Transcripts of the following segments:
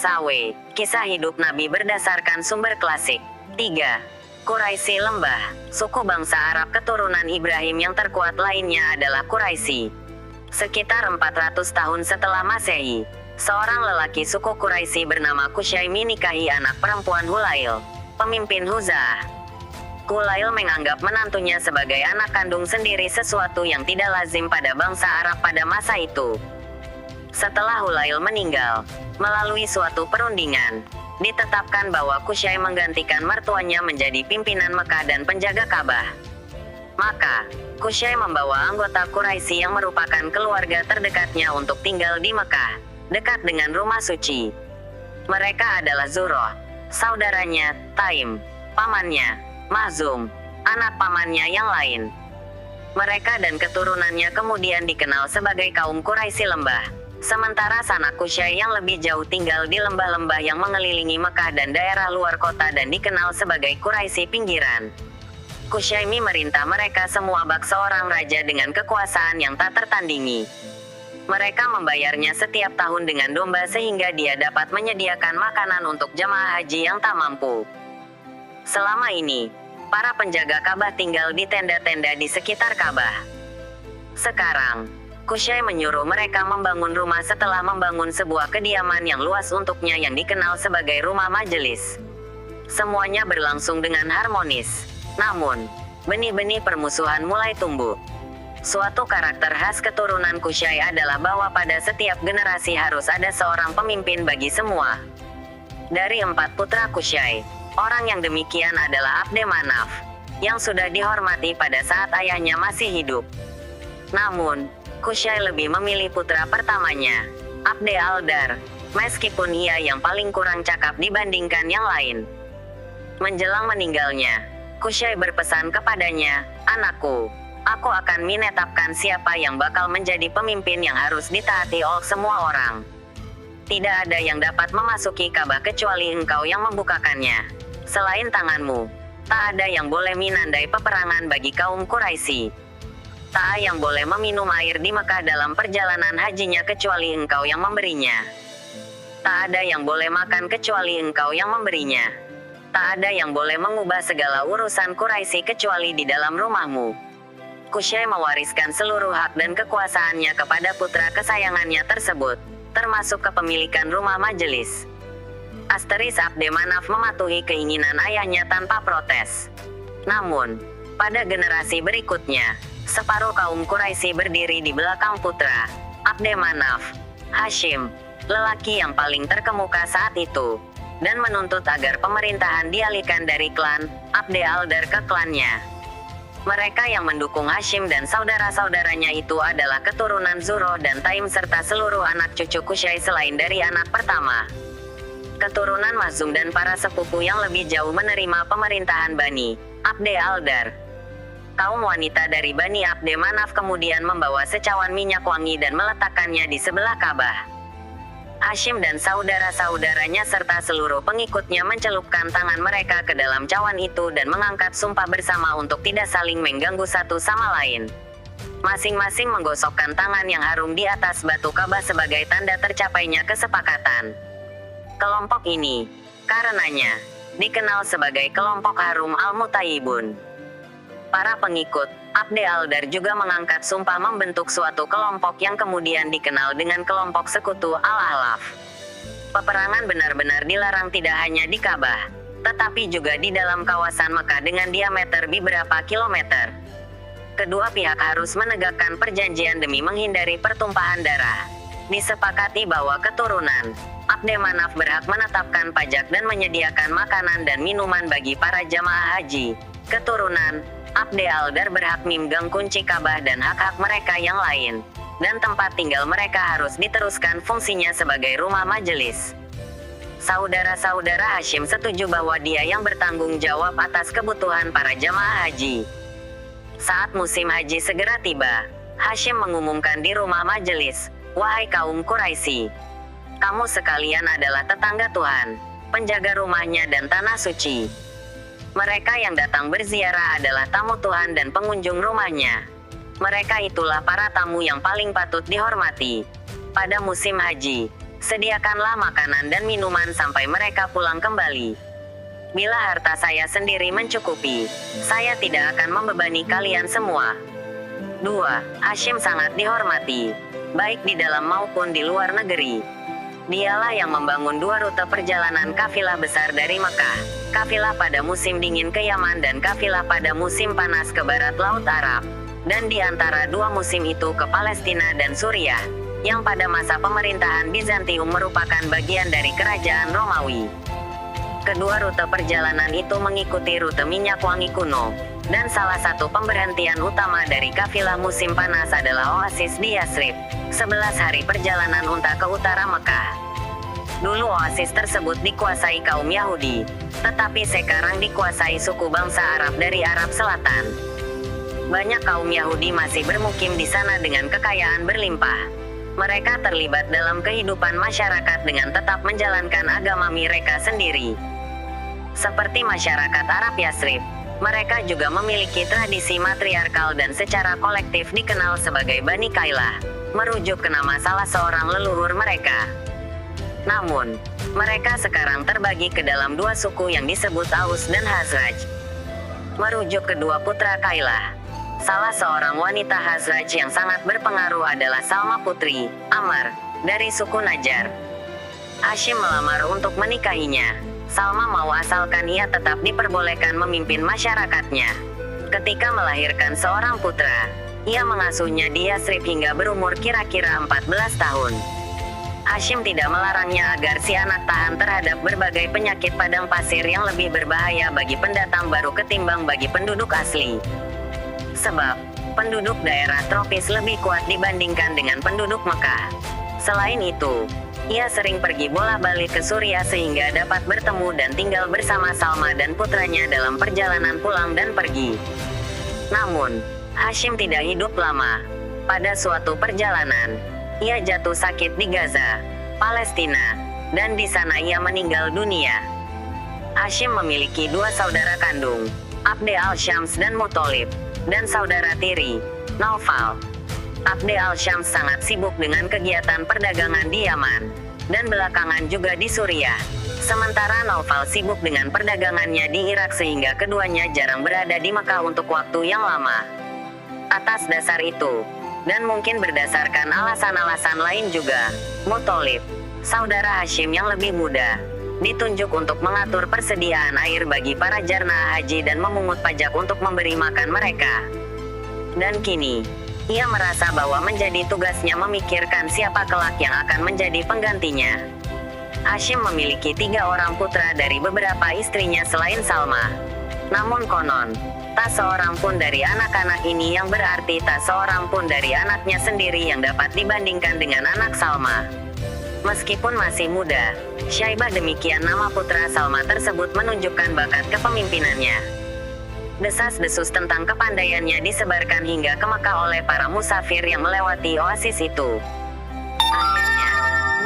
SAW, kisah hidup Nabi berdasarkan sumber klasik. 3. Quraisy Lembah. Suku bangsa Arab keturunan Ibrahim yang terkuat lainnya adalah Quraisy. Sekitar 400 tahun setelah Masehi, seorang lelaki suku Quraisy bernama Qusay menikahi anak perempuan Hulail, pemimpin Huza'ah. Hulail menganggap menantunya sebagai anak kandung sendiri, sesuatu yang tidak lazim pada bangsa Arab pada masa itu. Setelah Hulail meninggal, melalui suatu perundingan, ditetapkan bahwa Qusay menggantikan mertuanya menjadi pimpinan Mekah dan penjaga Ka'bah. Maka, Qusay membawa anggota Quraisy yang merupakan keluarga terdekatnya untuk tinggal di Mekah, dekat dengan rumah suci. Mereka adalah Zuhroh, saudaranya, Taim, pamannya, Mahzum, anak pamannya yang lain. Mereka dan keturunannya kemudian dikenal sebagai kaum Quraisy Lembah. Sementara sanak Qusay yang lebih jauh tinggal di lembah-lembah yang mengelilingi Mekah dan daerah luar kota dan dikenal sebagai Quraisy Pinggiran. Qusay memerintah mereka semua bak seorang raja dengan kekuasaan yang tak tertandingi. Mereka membayarnya setiap tahun dengan domba sehingga dia dapat menyediakan makanan untuk jemaah haji yang tak mampu. Selama ini, para penjaga Ka'bah tinggal di tenda-tenda di sekitar Ka'bah. Sekarang, Qusay menyuruh mereka membangun rumah setelah membangun sebuah kediaman yang luas untuknya yang dikenal sebagai rumah majelis. Semuanya berlangsung dengan harmonis. Namun, benih-benih permusuhan mulai tumbuh. Suatu karakter khas keturunan Qusay adalah bahwa pada setiap generasi harus ada seorang pemimpin bagi semua. Dari 4 putra Qusay, orang yang demikian adalah Abd Manaf, yang sudah dihormati pada saat ayahnya masih hidup. Namun, Qusay lebih memilih putra pertamanya, Abd al-Dar, meskipun ia yang paling kurang cakap dibandingkan yang lain. Menjelang meninggalnya, Qusay berpesan kepadanya, "Anakku, aku akan menetapkan siapa yang bakal menjadi pemimpin yang harus ditaati oleh semua orang. Tidak ada yang dapat memasuki Ka'bah kecuali engkau yang membukakannya. Selain tanganmu, tak ada yang boleh menandai peperangan bagi kaum Quraisy. Tak ada yang boleh meminum air di Mekah dalam perjalanan hajinya kecuali engkau yang memberinya. Tak ada yang boleh makan kecuali engkau yang memberinya. Tak ada yang boleh mengubah segala urusan Quraisy kecuali di dalam rumahmu." Qusay mewariskan seluruh hak dan kekuasaannya kepada putra kesayangannya tersebut, termasuk kepemilikan rumah majelis. Asteris Abd Manaf mematuhi keinginan ayahnya tanpa protes. Namun, pada generasi berikutnya, separuh kaum Quraisy berdiri di belakang putra, Abd Manaf, Hashim, lelaki yang paling terkemuka saat itu, dan menuntut agar pemerintahan dialihkan dari klan Abd al-Dar ke klannya. Mereka yang mendukung Hashim dan saudara-saudaranya itu adalah keturunan Zuhroh dan Taim serta seluruh anak cucu Qusay selain dari anak pertama. Keturunan Mahzum dan para sepupu yang lebih jauh menerima pemerintahan Bani Abd al-Dar. Kaum wanita dari Bani Abd Manaf kemudian membawa secawan minyak wangi dan meletakkannya di sebelah Ka'bah. Hashim dan saudara-saudaranya serta seluruh pengikutnya mencelupkan tangan mereka ke dalam cawan itu dan mengangkat sumpah bersama untuk tidak saling mengganggu satu sama lain. Masing-masing menggosokkan tangan yang harum di atas batu Ka'bah sebagai tanda tercapainya kesepakatan. Kelompok ini, karenanya, dikenal sebagai kelompok Harum al-Mutayyibun. Para pengikut Abd al-Dar juga mengangkat sumpah membentuk suatu kelompok yang kemudian dikenal dengan kelompok sekutu Al-Ahlaf. Peperangan benar-benar dilarang tidak hanya di Ka'bah, tetapi juga di dalam kawasan Mekah dengan diameter beberapa kilometer. Kedua pihak harus menegakkan perjanjian demi menghindari pertumpahan darah. Disepakati bahwa keturunan Abd Manaf berhak menetapkan pajak dan menyediakan makanan dan minuman bagi para jamaah haji. Keturunan Abd al-Dar berhak memegang kunci Ka'bah dan hak-hak mereka yang lain. Dan tempat tinggal mereka harus diteruskan fungsinya sebagai rumah majelis. Saudara-saudara Hashim setuju bahwa dia yang bertanggung jawab atas kebutuhan para jamaah haji. Saat musim haji segera tiba, Hashim mengumumkan di rumah majelis, "Wahai kaum Quraisy, kamu sekalian adalah tetangga Tuhan, penjaga rumahnya dan tanah suci. Mereka yang datang berziarah adalah tamu Tuhan dan pengunjung rumahnya. Mereka itulah para tamu yang paling patut dihormati. Pada musim haji, Sediakanlah makanan dan minuman sampai mereka pulang kembali. Bila harta saya sendiri mencukupi, saya tidak akan membebani kalian semua. 2. Hashim sangat dihormati, baik di dalam maupun di luar negeri. Dialah yang membangun 2 rute perjalanan kafilah besar dari Mekah, kafilah pada musim dingin ke Yaman dan kafilah pada musim panas ke barat Laut Arab. Dan di antara 2 musim itu ke Palestina dan Suriah, yang pada masa pemerintahan Bizantium merupakan bagian dari kerajaan Romawi. Kedua rute perjalanan itu mengikuti rute minyak wangi kuno, dan salah satu pemberhentian utama dari kafilah musim panas adalah oasis di Yasrib, 11 hari perjalanan unta ke utara Mekah. Dulu oasis tersebut dikuasai kaum Yahudi, tetapi sekarang dikuasai suku bangsa Arab dari Arab Selatan. Banyak kaum Yahudi masih bermukim di sana dengan kekayaan berlimpah. Mereka terlibat dalam kehidupan masyarakat dengan tetap menjalankan agama mereka sendiri. Seperti masyarakat Arab Yasrib, mereka juga memiliki tradisi matriarkal dan secara kolektif dikenal sebagai Bani Kailah, merujuk ke nama salah seorang leluhur mereka. Namun, mereka sekarang terbagi ke dalam 2 suku yang disebut Aus dan Khazraj. Merujuk kedua putra Kailah, salah seorang wanita Khazraj yang sangat berpengaruh adalah Salma putri Amr dari suku Najjar. Hashim melamar untuk menikahinya. Salma mau asalkan ia tetap diperbolehkan memimpin masyarakatnya. Ketika melahirkan seorang putra, ia mengasuhnya di Yasrib hingga berumur kira-kira 14 tahun. Hashim tidak melarangnya agar si anak tahan terhadap berbagai penyakit padang pasir yang lebih berbahaya bagi pendatang baru ketimbang bagi penduduk asli. Sebab, penduduk daerah tropis lebih kuat dibandingkan dengan penduduk Mekah. Selain itu, ia sering pergi bola-balik ke Suriah sehingga dapat bertemu dan tinggal bersama Salma dan putranya dalam perjalanan pulang dan pergi. Namun, Hashim tidak hidup lama. Pada suatu perjalanan, ia jatuh sakit di Gaza, Palestina, dan di sana ia meninggal dunia. Hashim memiliki 2 saudara kandung, Abd al-Syams dan Muthalib, dan saudara tiri, Naufal. Abd al-Syams sangat sibuk dengan kegiatan perdagangan di Yaman, dan belakangan juga di Suriah. Sementara Naufal sibuk dengan perdagangannya di Irak sehingga keduanya jarang berada di Mekah untuk waktu yang lama. Atas dasar itu, dan mungkin berdasarkan alasan-alasan lain juga, Muthalib, saudara Hashim yang lebih muda, ditunjuk untuk mengatur persediaan air bagi para jamaah haji dan memungut pajak untuk memberi makan mereka. Dan kini, ia merasa bahwa menjadi tugasnya memikirkan siapa kelak yang akan menjadi penggantinya. Hashim memiliki 3 orang putra dari beberapa istrinya selain Salma. Namun konon, tak seorang pun dari anak-anak ini, yang berarti tak seorang pun dari anaknya sendiri yang dapat dibandingkan dengan anak Salma. Meskipun masih muda, Syaibah, demikian nama putra Salma tersebut, menunjukkan bakat kepemimpinannya. Desas-desus tentang kepandaiannya disebarkan hingga ke Mekah oleh para musafir yang melewati oasis itu. Akhirnya,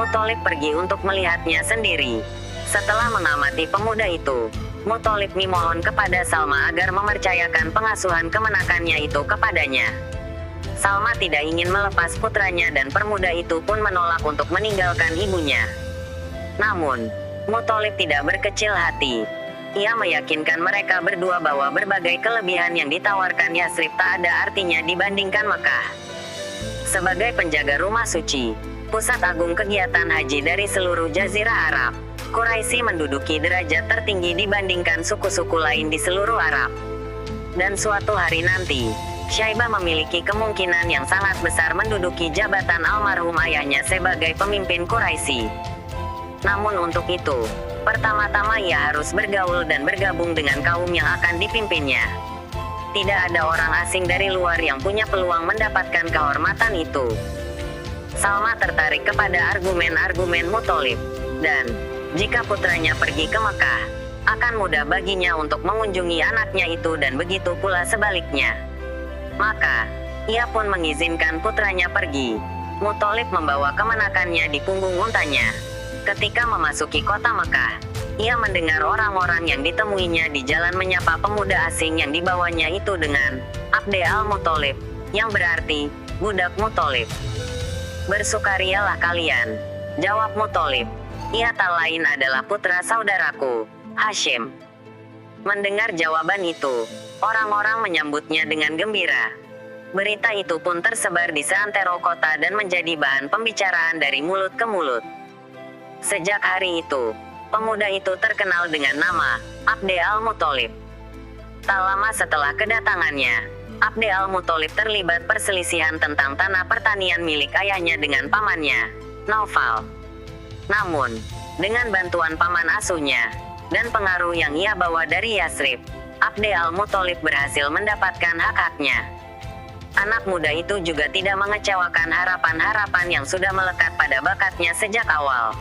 Muthalib pergi untuk melihatnya sendiri. Setelah mengamati pemuda itu, Muthalib memohon kepada Salma agar mempercayakan pengasuhan kemenakannya itu kepadanya. Salma tidak ingin melepas putranya dan pemuda itu pun menolak untuk meninggalkan ibunya. Namun, Muthalib tidak berkecil hati. Ia meyakinkan mereka berdua bahwa berbagai kelebihan yang ditawarkan Yasrib tak ada artinya dibandingkan Mekah. Sebagai penjaga rumah suci, pusat agung kegiatan haji dari seluruh Jazirah Arab, Quraisy menduduki derajat tertinggi dibandingkan suku-suku lain di seluruh Arab. Dan suatu hari nanti, Syaibah memiliki kemungkinan yang sangat besar menduduki jabatan almarhum ayahnya sebagai pemimpin Quraisy. Namun untuk itu, pertama-tama ia harus bergaul dan bergabung dengan kaum yang akan dipimpinnya. Tidak ada orang asing dari luar yang punya peluang mendapatkan kehormatan itu. Salma tertarik kepada argumen-argumen Muthalib, dan jika putranya pergi ke Mekah, akan mudah baginya untuk mengunjungi anaknya itu, dan begitu pula sebaliknya. Maka, ia pun mengizinkan putranya pergi. Muthalib membawa kemenakannya di punggung untanya. Ketika memasuki kota Mekah, ia mendengar orang-orang yang ditemuinya di jalan menyapa pemuda asing yang dibawanya itu dengan Abd al-Muthalib, yang berarti budak Muthalib. Bersukarialah kalian, Jawab Muthalib. Ia tak lain adalah putra saudaraku, Hashim. Mendengar jawaban itu, orang-orang menyambutnya dengan gembira. Berita itu pun tersebar di seantero kota dan menjadi bahan pembicaraan dari mulut ke mulut. Sejak hari itu, pemuda itu terkenal dengan nama Abd al-Muthalib. Tak lama setelah kedatangannya, Abd al-Muthalib terlibat perselisihan tentang tanah pertanian milik ayahnya dengan pamannya, Naufal. Namun, dengan bantuan paman asuhnya, dan pengaruh yang ia bawa dari Yasrib, Abd al-Muthalib berhasil mendapatkan hak-haknya. Anak muda itu juga tidak mengecewakan harapan-harapan yang sudah melekat pada bakatnya sejak awal.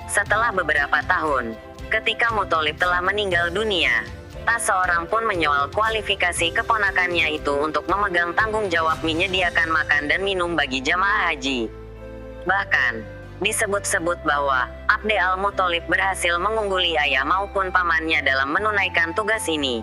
Setelah beberapa tahun, ketika Muthalib telah meninggal dunia, tak seorang pun menyoal kualifikasi keponakannya itu untuk memegang tanggung jawab menyediakan makan dan minum bagi jamaah haji. Bahkan, disebut-sebut bahwa Abd al-Muthalib berhasil mengungguli ayah maupun pamannya dalam menunaikan tugas ini.